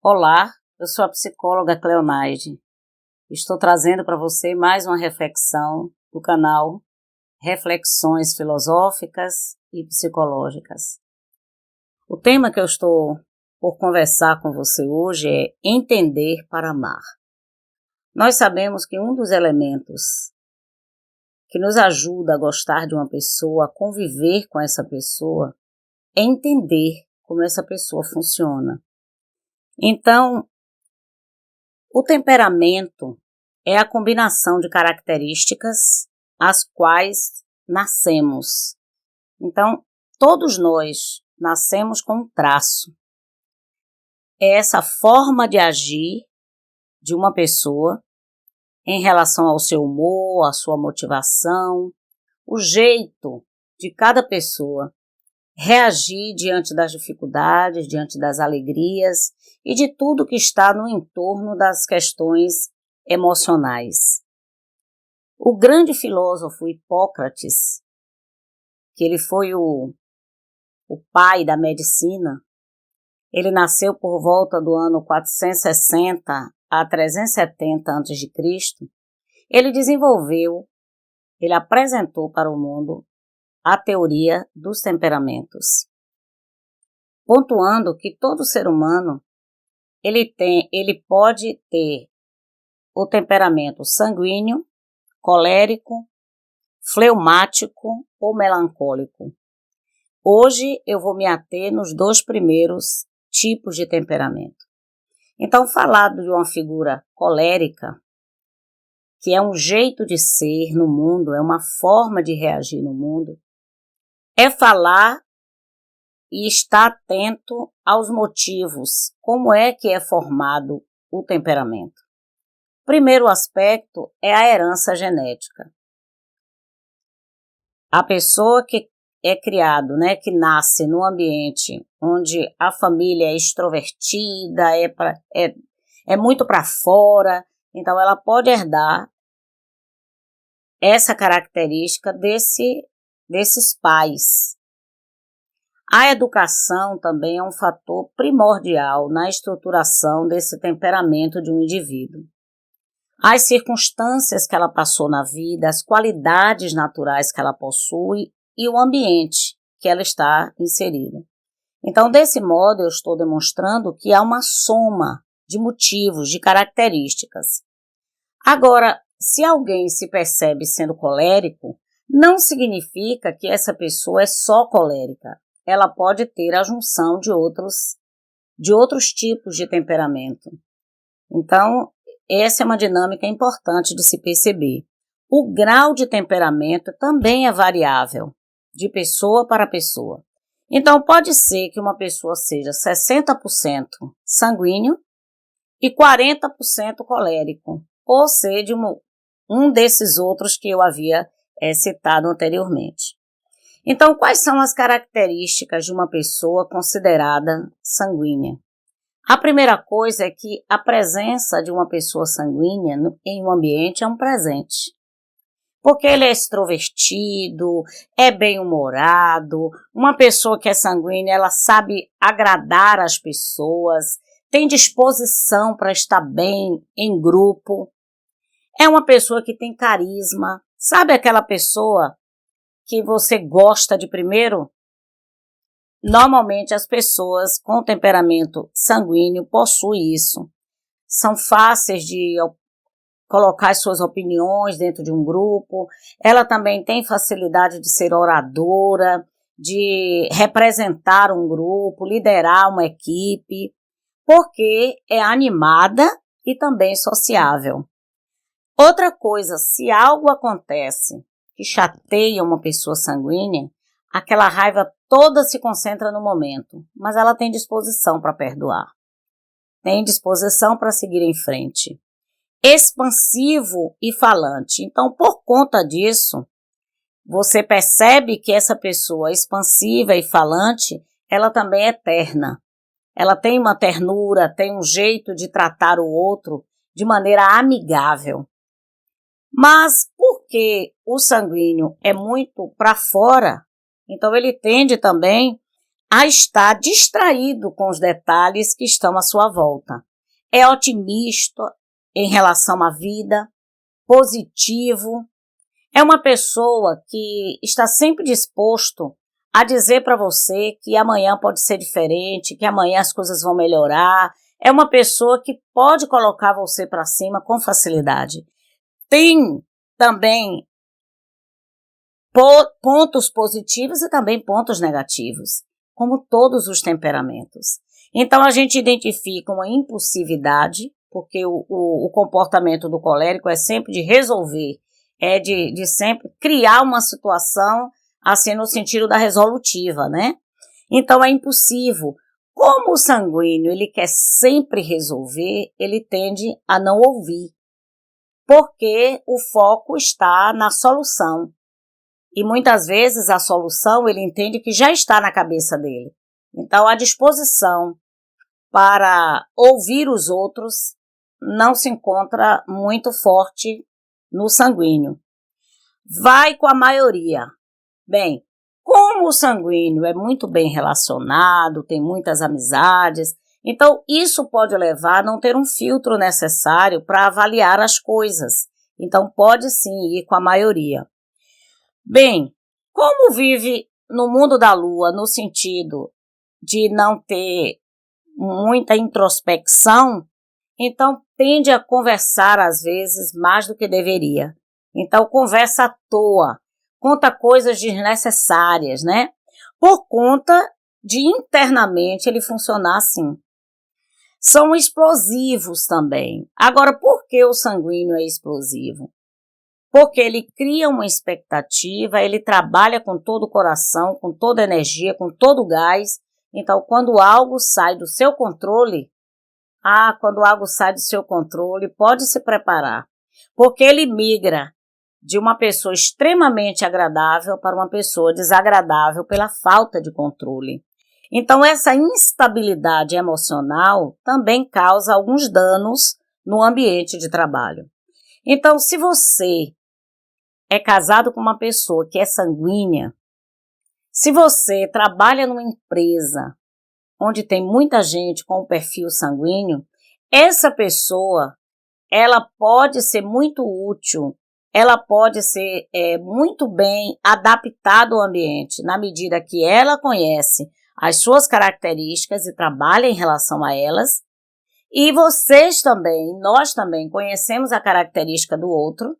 Olá, eu sou a psicóloga Cleonaide. Estou trazendo para você mais uma reflexão do canal Reflexões Filosóficas e Psicológicas. O tema que eu estou por conversar com você hoje é entender para amar. Nós sabemos que um dos elementos que nos ajuda a gostar de uma pessoa, a conviver com essa pessoa, é entender como essa pessoa funciona. Então, o temperamento é a combinação de características as quais nascemos. Então, todos nós nascemos com um traço. É essa forma de agir de uma pessoa em relação ao seu humor, à sua motivação, o jeito de cada pessoa reagir diante das dificuldades, diante das alegrias e de tudo que está no entorno das questões emocionais. O grande filósofo Hipócrates, que ele foi o pai da medicina, ele nasceu por volta do ano 460 a 370 a.C., ele apresentou para o mundo a teoria dos temperamentos, pontuando que todo ser humano ele pode ter o temperamento sanguíneo, colérico, fleumático ou melancólico. Hoje eu vou me ater nos dois primeiros tipos de temperamento. Então, falar de uma figura colérica, que é um jeito de ser no mundo, é uma forma de reagir no mundo, é falar e estar atento aos motivos, como é que é formado o temperamento. Primeiro aspecto é a herança genética. A pessoa que é criado, que nasce num ambiente onde a família é extrovertida, é muito para fora, então ela pode herdar essa característica desses pais. A educação também é um fator primordial na estruturação desse temperamento de um indivíduo. As circunstâncias que ela passou na vida, as qualidades naturais que ela possui e o ambiente que ela está inserida. Então, desse modo, eu estou demonstrando que há uma soma de motivos, de características. Agora, se alguém se percebe sendo colérico, não significa que essa pessoa é só colérica. Ela pode ter a junção de outros tipos de temperamento. Então, essa é uma dinâmica importante de se perceber. O grau de temperamento também é variável, de pessoa para pessoa. Então, pode ser que uma pessoa seja 60% sanguíneo e 40% colérico, ou seja, um desses outros que eu havia citado anteriormente. Então, quais são as características de uma pessoa considerada sanguínea? A primeira coisa é que a presença de uma pessoa sanguínea em um ambiente é um presente. Porque ele é extrovertido, é bem-humorado, uma pessoa que é sanguínea, ela sabe agradar as pessoas, tem disposição para estar bem em grupo. É uma pessoa que tem carisma. Sabe aquela pessoa que você gosta de primeiro? Normalmente as pessoas com temperamento sanguíneo possuem isso. São fáceis de colocar as suas opiniões dentro de um grupo. Ela também tem facilidade de ser oradora, de representar um grupo, liderar uma equipe, porque é animada e também sociável. Outra coisa, se algo acontece que chateia uma pessoa sanguínea, aquela raiva toda se concentra no momento, mas ela tem disposição para perdoar, tem disposição para seguir em frente. Expansivo e falante. Então, por conta disso, você percebe que essa pessoa expansiva e falante, ela também é terna. Ela tem uma ternura, tem um jeito de tratar o outro de maneira amigável. Mas porque o sanguíneo é muito para fora, então ele tende também a estar distraído com os detalhes que estão à sua volta. É otimista em relação à vida, positivo. É uma pessoa que está sempre disposto a dizer para você que amanhã pode ser diferente, que amanhã as coisas vão melhorar. É uma pessoa que pode colocar você para cima com facilidade. Tem também pontos positivos e também pontos negativos, como todos os temperamentos. Então, a gente identifica uma impulsividade, porque o comportamento do colérico é sempre de resolver, é de sempre criar uma situação, assim, no sentido da resolutiva, né? Então, é impulsivo. Como o sanguíneo, ele quer sempre resolver, ele tende a não ouvir, porque o foco está na solução. E muitas vezes a solução ele entende que já está na cabeça dele. Então a disposição para ouvir os outros não se encontra muito forte no sanguíneo. Vai com a maioria. Bem, como o sanguíneo é muito bem relacionado, tem muitas amizades, então isso pode levar a não ter um filtro necessário para avaliar as coisas. Então pode sim ir com a maioria. Bem, como vive no mundo da lua, no sentido de não ter muita introspecção, então tende a conversar às vezes mais do que deveria. Então conversa à toa, conta coisas desnecessárias, né? Por conta de internamente ele funcionar assim. São explosivos também. Agora, por que o sanguíneo é explosivo? Porque ele cria uma expectativa, ele trabalha com todo o coração, com toda a energia, com todo o gás. Então, quando algo sai do seu controle, pode se preparar. Porque ele migra de uma pessoa extremamente agradável para uma pessoa desagradável pela falta de controle. Então, essa instabilidade emocional também causa alguns danos no ambiente de trabalho. Então, se você é casado com uma pessoa que é sanguínea, se você trabalha numa empresa onde tem muita gente com o perfil sanguíneo, essa pessoa, ela pode ser muito útil, ela pode ser muito bem adaptada ao ambiente, na medida que ela conhece as suas características e trabalha em relação a elas, e vocês também, nós também conhecemos a característica do outro.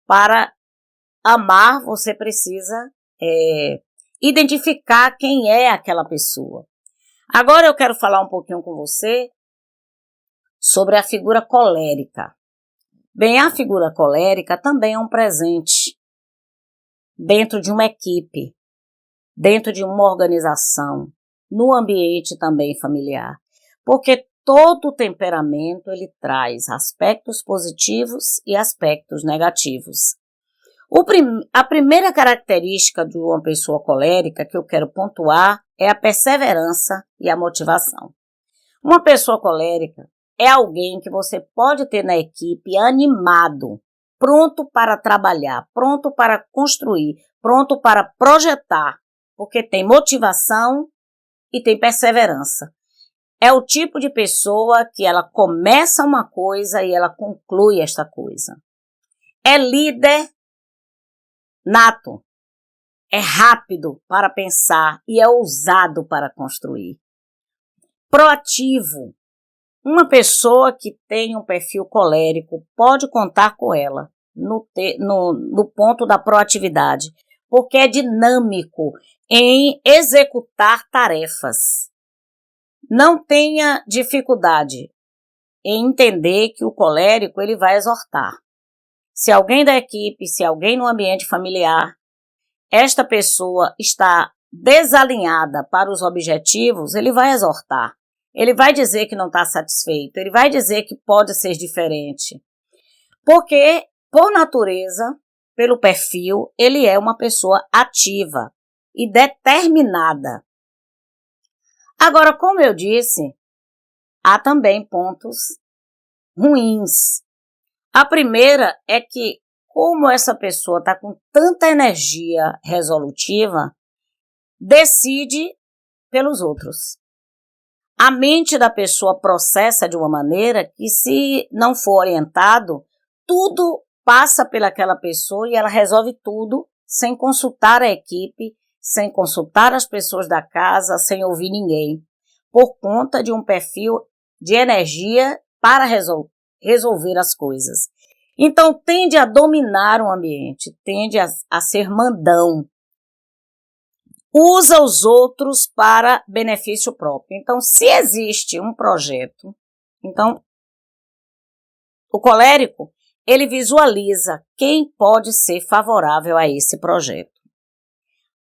Para amar, você precisa identificar quem é aquela pessoa. Agora eu quero falar um pouquinho com você sobre a figura colérica. Bem, a figura colérica também é um presente dentro de uma equipe, dentro de uma organização, no ambiente também familiar. Porque todo temperamento ele traz aspectos positivos e aspectos negativos. A primeira característica de uma pessoa colérica que eu quero pontuar é a perseverança e a motivação. Uma pessoa colérica é alguém que você pode ter na equipe animado, pronto para trabalhar, pronto para construir, pronto para projetar, porque tem motivação e tem perseverança. É o tipo de pessoa que ela começa uma coisa e ela conclui esta coisa. É líder nato, é rápido para pensar e é ousado para construir. Proativo. Uma pessoa que tem um perfil colérico pode contar com ela no ponto da proatividade, porque é dinâmico em executar tarefas. Não tenha dificuldade em entender que o colérico ele vai exortar. Se alguém da equipe, se alguém no ambiente familiar, esta pessoa está desalinhada para os objetivos, ele vai exortar. Ele vai dizer que não está satisfeito, ele vai dizer que pode ser diferente. Porque, por natureza, pelo perfil, ele é uma pessoa ativa e determinada. Agora, como eu disse, há também pontos ruins. A primeira é que, como essa pessoa está com tanta energia resolutiva, decide pelos outros. A mente da pessoa processa de uma maneira que, se não for orientado, tudo passa pelaquela pessoa e ela resolve tudo sem consultar a equipe, sem consultar as pessoas da casa, sem ouvir ninguém, por conta de um perfil de energia para resolver as coisas. Então, tende a dominar o ambiente, tende a ser mandão. Usa os outros para benefício próprio. Então, se existe um projeto, então, o colérico, ele visualiza quem pode ser favorável a esse projeto.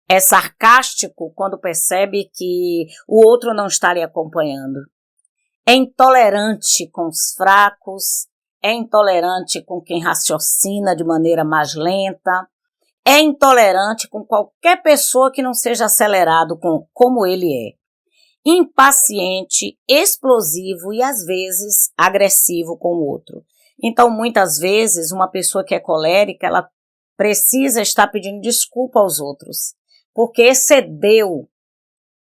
É sarcástico quando percebe que o outro não está lhe acompanhando. É intolerante com os fracos, é intolerante com quem raciocina de maneira mais lenta, é intolerante com qualquer pessoa que não seja acelerado como ele é. Impaciente, explosivo e, às vezes, agressivo com o outro. Então, muitas vezes, uma pessoa que é colérica, ela precisa estar pedindo desculpa aos outros, porque excedeu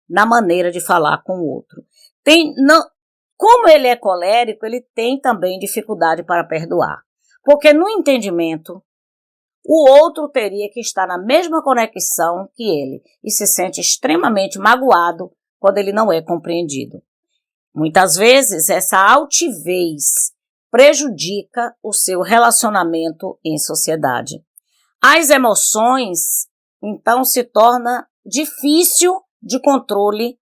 na maneira de falar com o outro. Como ele é colérico, ele tem também dificuldade para perdoar, porque no entendimento, o outro teria que estar na mesma conexão que ele e se sente extremamente magoado quando ele não é compreendido. Muitas vezes, essa altivez prejudica o seu relacionamento em sociedade. As emoções, então, se torna difícil de controle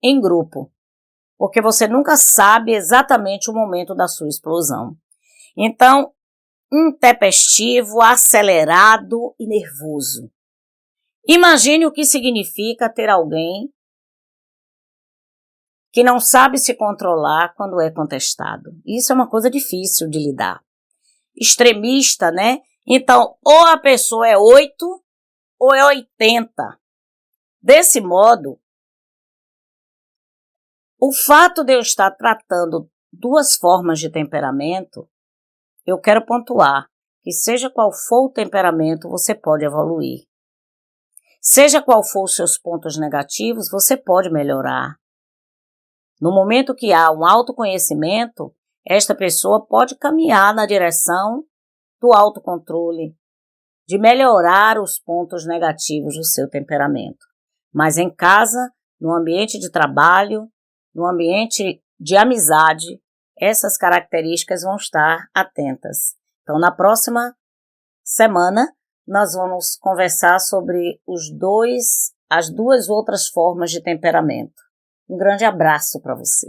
em grupo, porque você nunca sabe exatamente o momento da sua explosão. Então, intempestivo, acelerado e nervoso. Imagine o que significa ter alguém que não sabe se controlar quando é contestado. Isso é uma coisa difícil de lidar. Extremista, né? Então, ou a pessoa é 8 ou é 80. Desse modo, o fato de eu estar tratando duas formas de temperamento, eu quero pontuar que seja qual for o temperamento, você pode evoluir. Seja qual for os seus pontos negativos, você pode melhorar. No momento que há um autoconhecimento, esta pessoa pode caminhar na direção do autocontrole, de melhorar os pontos negativos do seu temperamento. Mas em casa, no ambiente de trabalho, no ambiente de amizade, essas características vão estar atentas. Então, na próxima semana, nós vamos conversar sobre as duas outras formas de temperamento. Um grande abraço para você.